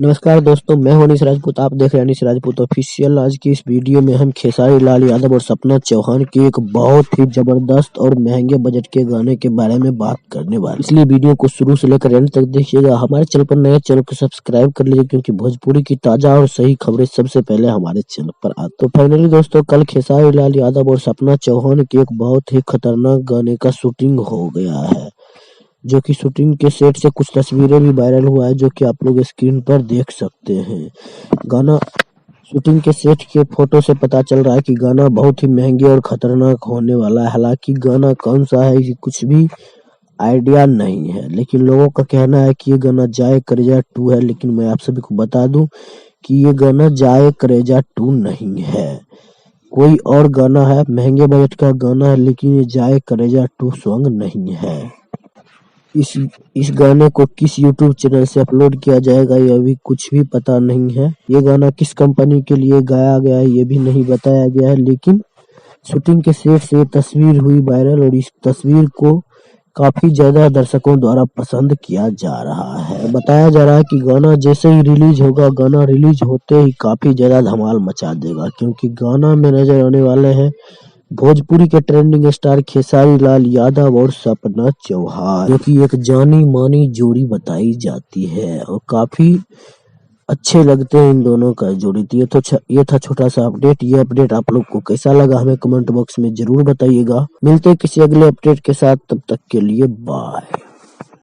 नमस्कार दोस्तों, मैं हूं अनीस राजपूत। आप देख रहे हैं अनीस राजपूत ऑफिशियल। आज की इस वीडियो में हम खेसारी लाल यादव और सपना चौहान के एक बहुत ही जबरदस्त और महंगे बजट के गाने के बारे में बात करने वाले, इसलिए वीडियो को शुरू से लेकर एंड तक देखिएगा। हमारे चैनल पर नए चैनल को सब्सक्राइब कर लीजिए, क्योंकि भोजपुरी की ताजा और सही खबरें सबसे पहले हमारे चैनल पर आती। तो फाइनली दोस्तों, कल खेसारी लाल यादव और सपना चौहान के एक बहुत ही खतरनाक गाने का शूटिंग हो गया है, जो कि शूटिंग के सेट से कुछ तस्वीरें भी वायरल हुआ है, जो कि आप लोग स्क्रीन पर देख सकते हैं। गाना शूटिंग के सेट के फोटो से पता चल रहा है कि गाना बहुत ही महंगे और खतरनाक होने वाला है। हालांकि गाना कौन सा है ये कुछ भी आइडिया नहीं है, लेकिन लोगों का कहना है कि ये गाना जाए करेजा 2 है। लेकिन मैं आप सभी को बता दूं कि ये गाना जाए करेजा 2 नहीं है, कोई और गाना है, महंगे बजट का गाना है, लेकिन ये जाए करेजा 2 सॉन्ग नहीं है। इस गाने को किस यूट्यूब चैनल से अपलोड किया जाएगा ये अभी कुछ भी पता नहीं है। ये गाना किस कंपनी के लिए गाया गया है ये भी नहीं बताया गया है। लेकिन शूटिंग के सेट से तस्वीर हुई वायरल, और इस तस्वीर को काफी ज्यादा दर्शकों द्वारा पसंद किया जा रहा है। बताया जा रहा है कि गाना जैसे ही रिलीज होगा, गाना रिलीज होते ही काफी ज्यादा धमाल मचा देगा, क्योंकि गाना में नजर आने वाले हैं भोजपुरी के ट्रेंडिंग स्टार खेसारी लाल यादव और सपना चौहान, जो कि एक जानी मानी जोड़ी बताई जाती है और काफी अच्छे लगते हैं इन दोनों का जोड़ी। तो ये था छोटा सा अपडेट। ये अपडेट आप लोग को कैसा लगा हमें कमेंट बॉक्स में जरूर बताइएगा। मिलते हैं किसी अगले अपडेट के साथ, तब तक के लिए बाय।